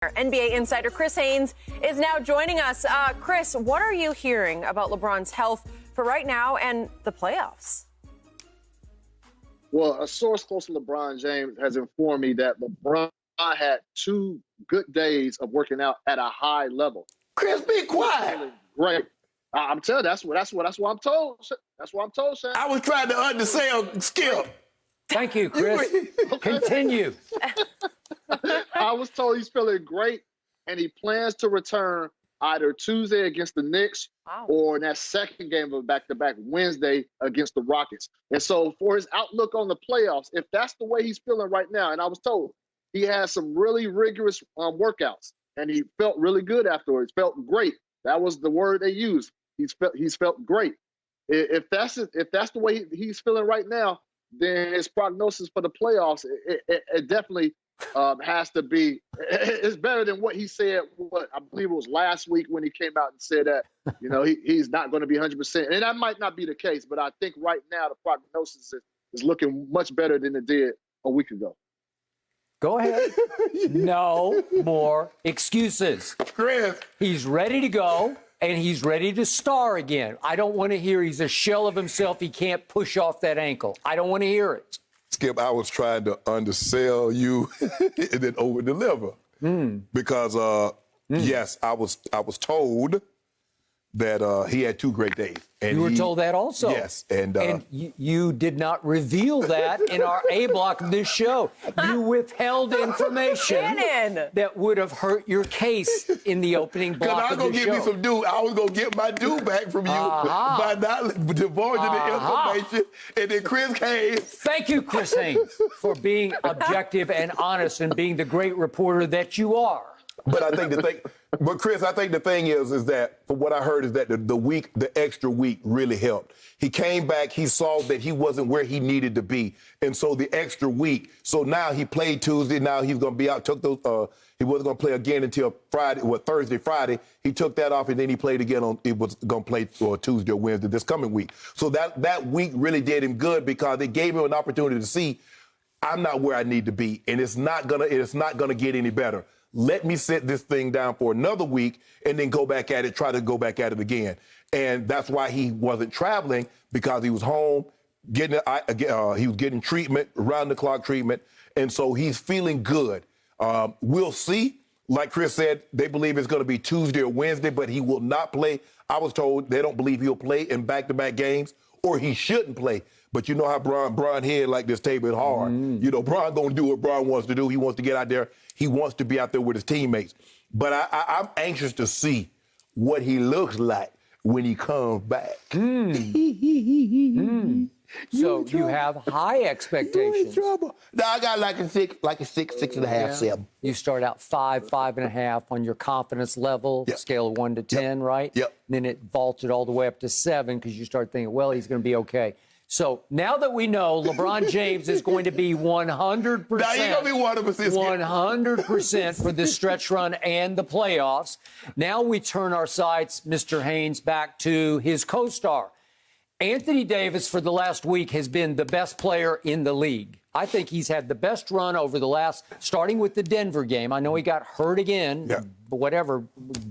NBA insider Chris Haynes is now joining us. Chris, what are you hearing about LeBron's health for right now and the playoffs? Well, a source close to LeBron James has informed me that LeBron had 2 good days of working out at a high level. Chris, be quiet. Great. I'm telling you, that's what I'm told. That's what I'm told, Shannon. I was trying to undersell Skip. Thank you, Chris. Continue. I was told he's feeling great, and he plans to return either Tuesday against the Knicks or in that second game of a back-to-back Wednesday against the Rockets. And so for his outlook on the playoffs, if that's the way he's feeling right now, and I was told he has some really rigorous workouts, and he felt really good afterwards, felt great. That was the word they used. He's felt great. If that's the way he's feeling right now, then his prognosis for the playoffs, it definitely has to be. It's better than what he said. What I believe it was last week when he came out and said that he's not going to be 100%, and that might not be the case. But I think right now the prognosis is looking much better than it did a week ago. Go ahead. No more excuses. Chris. He's ready to go, and he's ready to star again. I don't want to hear he's a shell of himself. He can't push off that ankle. I don't want to hear it. Skip, I was trying to undersell you and then over-deliver. Because, yes, I was told that he had 2 great days. And you were told that also? Yes. And you did not reveal that in our A block of this show. You withheld information Shannon. that would have hurt your case in the opening block of the show. Because I was going to give me some due. I was going to get my due back from you by not divulging the information. And then Chris Haynes. Thank you, Chris Haynes, for being objective and honest and being the great reporter that you are. But I think Chris, I think the thing is that from what I heard is that the extra week really helped. He came back, he saw that he wasn't where he needed to be, and so the extra week. So now he played Tuesday. Now he's going to be out. He wasn't going to play again until Thursday, Friday. He took that off, and then he played again He was going to play for Tuesday or Wednesday this coming week. So that week really did him good because it gave him an opportunity to see I'm not where I need to be, and it's not gonna get any better. Let me set this thing down for another week and then try to go back at it again. And that's why he wasn't traveling, because he was home, he was getting treatment, round-the-clock treatment, and so he's feeling good. We'll see. Like Chris said, they believe it's going to be Tuesday or Wednesday, but he will not play. I was told they don't believe he'll play in back-to-back games, or he shouldn't play. But you know how Bron head like this table is hard. Bron going to do what Bron wants to do. He wants to get out there. He wants to be out there with his teammates. But I'm anxious to see what he looks like when he comes back. So you have high expectations. You're in trouble. No, I got like a 6.5, 7. You start out 5, 5.5 on your confidence level, scale of 1 to 10, right? Yep. Then it vaulted all the way up to 7 because you start thinking, well, he's going to be okay. So now that we know LeBron James is going to be 100%, now you're going to be 100% for the stretch run and the playoffs. Now we turn our sights, Mr. Haynes, back to his co-star. Anthony Davis for the last week has been the best player in the league. I think he's had the best run over the last, starting with the Denver game. I know he got hurt again,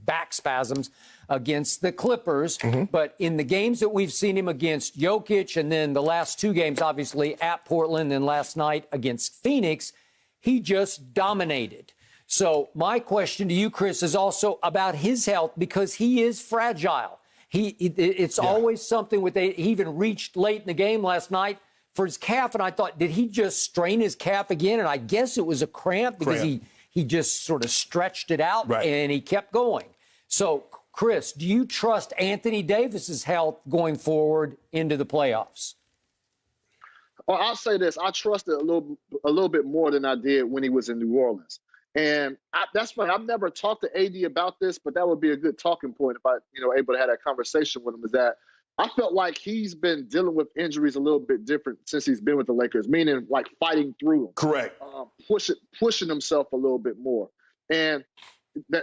back spasms against the Clippers. But in the games that we've seen him against Jokic, and then the last 2 games, obviously, at Portland and last night against Phoenix, he just dominated. So my question to you, Chris, is also about his health, because he is fragile. It's always something with he even reached late in the game last night for his calf, and I thought, did he just strain his calf again? And I guess it was a cramp because he just sort of stretched it out and he kept going. So, Chris, do you trust Anthony Davis's health going forward into the playoffs? Well, I'll say this: I trust it a little bit more than I did when he was in New Orleans. And that's funny. I've never talked to AD about this, but that would be a good talking point if I, able to have that conversation with him. Is that I felt like he's been dealing with injuries a little bit different since he's been with the Lakers, meaning like fighting through them. Correct. Pushing himself a little bit more. And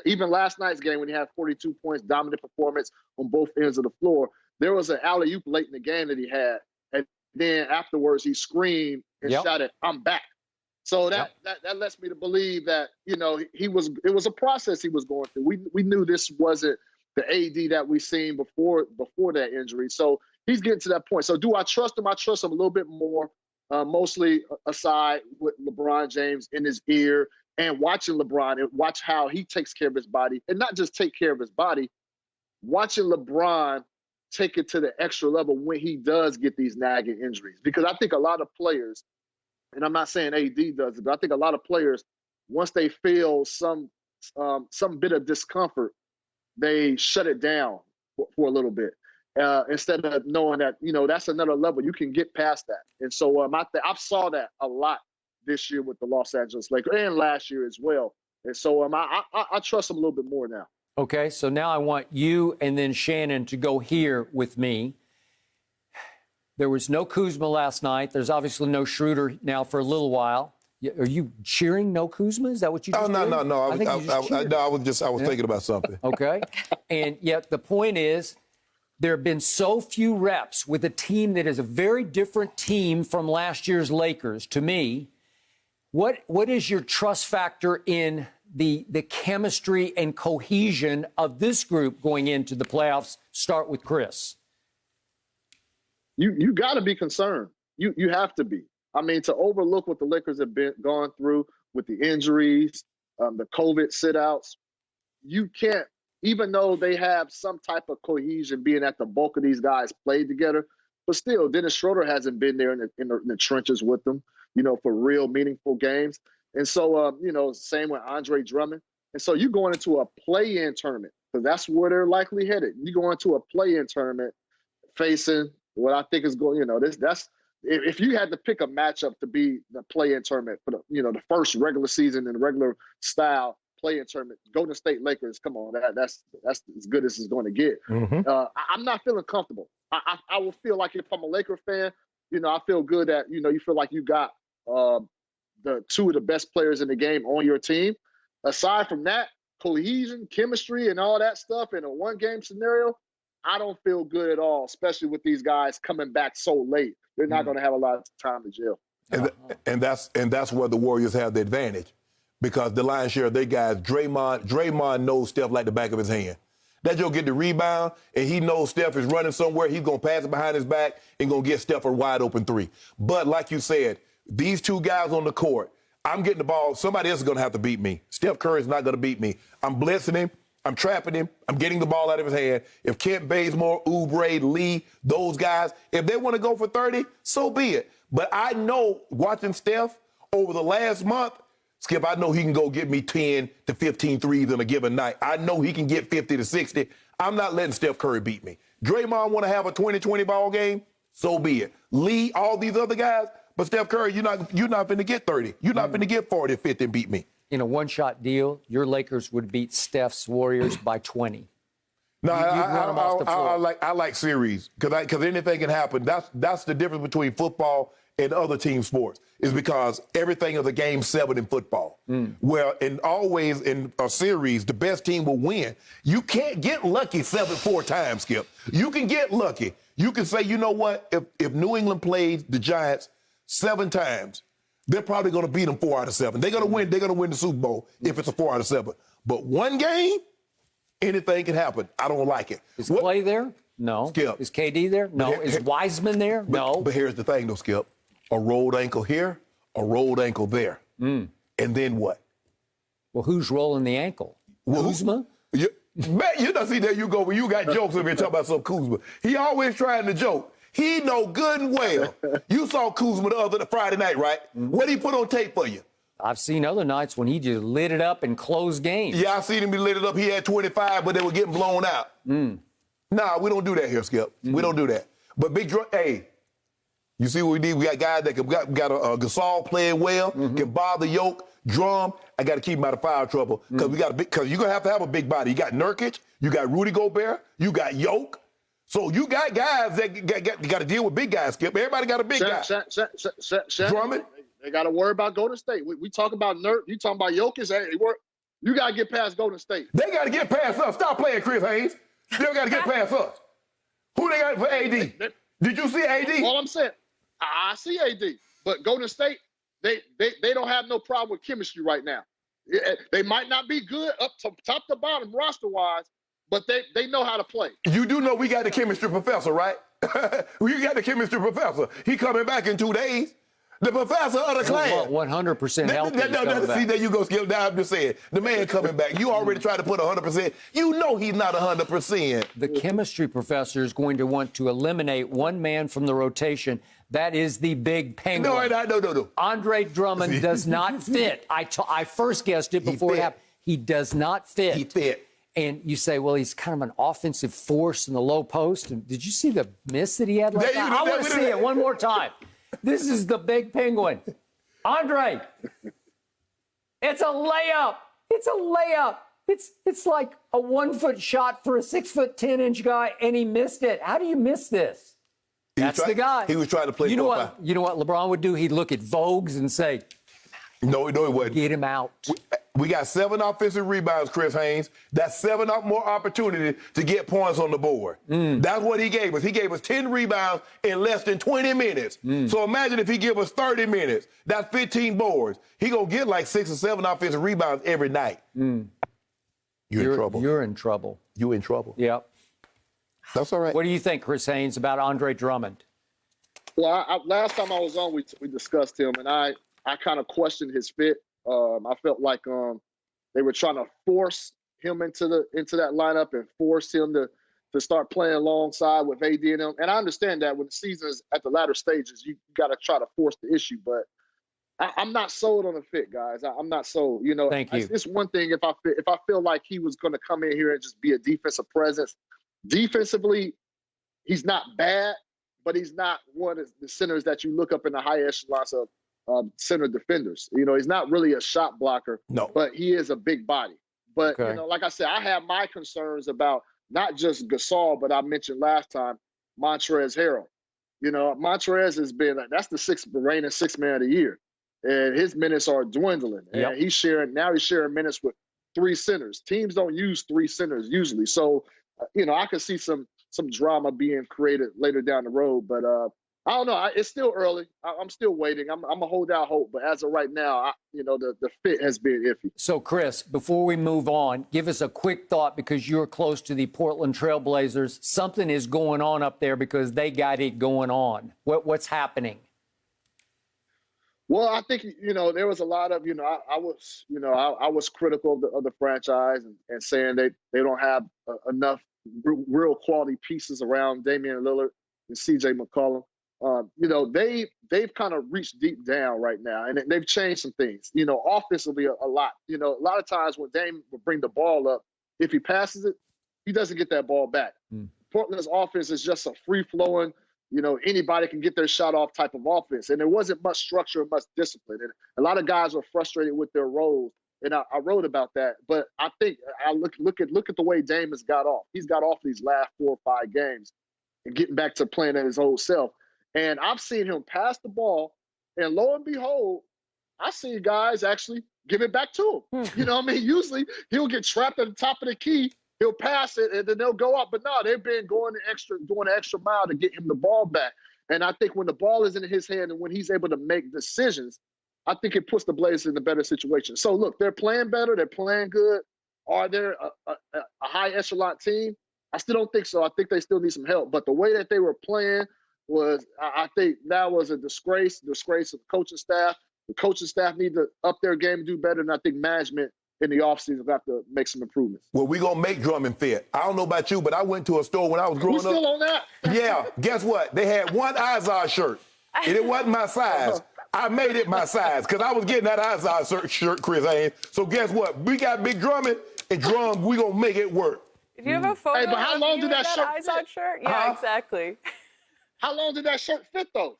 even last night's game when he had 42 points, dominant performance on both ends of the floor, there was an alley-oop late in the game that he had. And then afterwards he screamed and shouted, "I'm back." So that lets me to believe that, it was a process he was going through. We knew this wasn't the AD that we seen before that injury. So he's getting to that point. So do I trust him? I trust him a little bit more, mostly aside with LeBron James in his ear and watching LeBron and watch how he takes care of his body, and not just take care of his body, watching LeBron take it to the extra level when he does get these nagging injuries. Because I think a lot of players, and I'm not saying AD does it, but I think a lot of players, once they feel some bit of discomfort, they shut it down for a little bit instead of knowing that, that's another level. You can get past that. And so I saw that a lot this year with the Los Angeles Lakers and last year as well. And so I trust them a little bit more now. Okay, so now I want you and then Shannon to go here with me. There was no Kuzma last night. There's obviously no Schroeder now for a little while. Are you cheering no Kuzma? Is that what you just did? No. I was thinking about something. Okay. And yet the point is, there have been so few reps with a team that is a very different team from last year's Lakers. To me, what is your trust factor in the chemistry and cohesion of this group going into the playoffs? Start with Chris. You got to be concerned. You have to be. I mean, to overlook what the Lakers have gone through with the injuries, the COVID sit-outs, you can't, even though they have some type of cohesion being that the bulk of these guys played together, but still, Dennis Schroeder hasn't been there in the trenches with them, for real meaningful games. And so, same with Andre Drummond. And so you're going into a play-in tournament, because that's where they're likely headed. You go into a play-in tournament facing what I think is going, if you had to pick a matchup to be the play-in tournament for the first regular season and regular style play-in tournament, Golden State Lakers, come on, that's as good as it's going to get. Mm-hmm. I'm not feeling comfortable. I will feel like, if I'm a Laker fan, I feel good that, you feel like you got the two of the best players in the game on your team. Aside from that, cohesion, chemistry, and all that stuff in a one-game scenario, I don't feel good at all, especially with these guys coming back so late. They're not going to have a lot of time to gel. And that's where the Warriors have the advantage, because the lion's share of their guys, Draymond knows Steph like the back of his hand. That Joe get the rebound, and he knows Steph is running somewhere. He's going to pass it behind his back and going to get Steph a wide open three. But like you said, these two guys on the court, I'm getting the ball. Somebody else is going to have to beat me. Steph Curry is not going to beat me. I'm blitzing him. I'm trapping him. I'm getting the ball out of his hand. If Kent Bazemore, Oubre, Lee, those guys, if they want to go for 30, so be it. But I know, watching Steph over the last month, Skip, I know he can go get me 10 to 15 threes in a given night. I know he can get 50 to 60. I'm not letting Steph Curry beat me. Draymond want to have a 20-20 ball game, so be it. Lee, all these other guys, but Steph Curry, you're not going to get 30. You're not going to get 40 or 50 and beat me. In a one-shot deal, your Lakers would beat Steph's Warriors by 20. No, I like series, because anything can happen. That's the difference between football and other team sports, is because everything is a game 7 in football. Well, and always in a series, the best team will win. You can't get lucky 4 times, Skip. You can get lucky. You can say, you know what, if New England plays the Giants 7 times, they're probably going to beat them 4 out of 7. They're going to win. They're going to win the Super Bowl if it's a 4 out of 7. But one game, anything can happen. I don't like it. Is Clay there? No. Skip. Is KD there? No. Is Wiseman there? No. But here's the thing, though, Skip. A rolled ankle here, a rolled ankle there. And then what? Well, who's rolling the ankle? Kuzma? Man, see, there you go. When you got jokes over here talking about some Kuzma. He always trying to joke. He know good and well. You saw Kuzma the Friday night, right? What did he put on tape for you? I've seen other nights when he just lit it up and closed games. Yeah, I seen him be lit it up. He had 25, but they were getting blown out. Nah, we don't do that here, Skip. We don't do that. But hey, you see what we need? We got guys that got a Gasol playing well, can bother Yoke, Drum. I got to keep him out of foul trouble, because you're going to have a big body. You got Nurkic, you got Rudy Gobert, you got Yoke. So you got guys that got to deal with big guys, Skip. Everybody got a big guy. Drummond. They got to worry about Golden State. We talk about Nurk. You talking about Jokic. Hey, you got to get past Golden State. They got to get past us. Stop playing, Chris Haynes. They got to get past us. Who they got for AD? Did you see AD? All I'm saying, I see AD. But Golden State, they don't have no problem with chemistry right now. They might not be good up to top to bottom roster-wise, but they know how to play. You do know we got the chemistry professor, right? We got the chemistry professor. He coming back in 2 days. The professor of the class. 100% healthy. See, there you go, Skip. Now I'm just saying, the man coming back. You already tried to put 100%. You know he's not 100%. The chemistry professor is going to want to eliminate one man from the rotation. That is the big penguin. No. Andre Drummond does not fit. I first guessed it before it happened. He does not fit. He fit. And you say, well, he's kind of an offensive force in the low post. And did you see the miss that he had like that? I want to see it one more time. This is the big penguin. Andre, it's a layup. It's a layup. It's like a 1-foot shot for a 6'10" guy, and he missed it. How do you miss this? That's the guy. He was trying to play. You know what LeBron would do? He'd look at Vogues and say, No, he wouldn't. Get him out. We got 7 offensive rebounds, Chris Haynes. That's 7 more opportunity to get points on the board. That's what he gave us. He gave us 10 rebounds in less than 20 minutes. So imagine if he give us 30 minutes. That's 15 boards. He gonna get like 6 or 7 offensive rebounds every night. You're in trouble. You're in trouble. You in trouble. Yep. That's all right. What do you think, Chris Haynes, about Andre Drummond? Well, last time I was on, we discussed him, and I kind of questioned his fit. I felt like they were trying to force him into that lineup and force him to start playing alongside with AD and him. And I understand that when the season is at the latter stages, you got to try to force the issue. But I'm not sold on the fit, guys. I'm not sold. You know, Thank you. It's one thing if I feel like he was going to come in here and just be a defensive presence. Defensively, he's not bad, but he's not one of the centers that you look up in the high echelons of center defenders. You know, he's not really a shot blocker, but he is a big body. But, you know, like I said, I have my concerns about not just Gasol, but I mentioned last time, Montrezl Harrell. You know, Montrezl has been, that's the reigning sixth man of the year. And his minutes are dwindling. And he's sharing minutes with 3 centers. Teams don't use 3 centers usually. So, you know, I could see some drama being created later down the road. But I don't know. It's still early. I'm still waiting. I'm going to hold out hope. But as of right now, the fit has been iffy. So, Chris, before we move on, give us a quick thought because you're close to the Portland Trailblazers. Something is going on up there because they got it going on. What's happening? Well, I think, there was a lot of, I was critical of the franchise and saying they don't have enough real quality pieces around Damian Lillard and CJ McCollum. They've kind of reached deep down right now, and they've changed some things. Offensively a lot. A lot of times when Dame will bring the ball up, if he passes it, he doesn't get that ball back. Portland's offense is just a free-flowing, anybody can get their shot off type of offense. And there wasn't much structure, much discipline. And a lot of guys were frustrated with their roles. And I wrote about that. But I think I look at the way Dame has got off. He's got off these last 4 or 5 games and getting back to playing at his old self. And I've seen him pass the ball, and lo and behold, I've seen guys actually give it back to him. You know what I mean? Usually he'll get trapped at the top of the key, he'll pass it, and then they'll go up. But no, they've been going the extra mile to get him the ball back. And I think when the ball is in his hand and when he's able to make decisions, I think it puts the Blazers in a better situation. So, look, they're playing better. They're playing good. Are they a high echelon team? I still don't think so. I think they still need some help. But the way that they were playing was, I think that was a disgrace of the coaching staff. The coaching staff need to up their game and do better. And I think management in the offseason will have to make some improvements. Well, we're going to make Drummond fit. I don't know about you, but I went to a store when I was growing up. We still on that? Yeah. Guess what? They had one Izod shirt, and it wasn't my size. I made it my size because I was getting that Izod shirt, Chris Haynes. So guess what? We got Big Drummond, and we going to make it work. If you have a photo but how long of did you that in shirt Izod shirt? Yeah, exactly. How long did that shirt fit, though?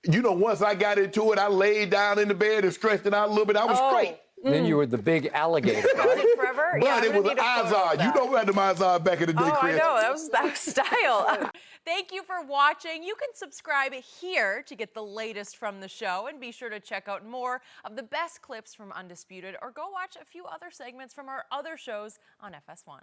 Once I got into it, I laid down in the bed and stretched it out a little bit. I was great. Then you were the big alligator. Was it forever? But yeah, it was an Izod. You know we had the Izod back in the day, Chris. I know. That was style. Thank you for watching. You can subscribe here to get the latest from the show, and be sure to check out more of the best clips from Undisputed, or go watch a few other segments from our other shows on FS1.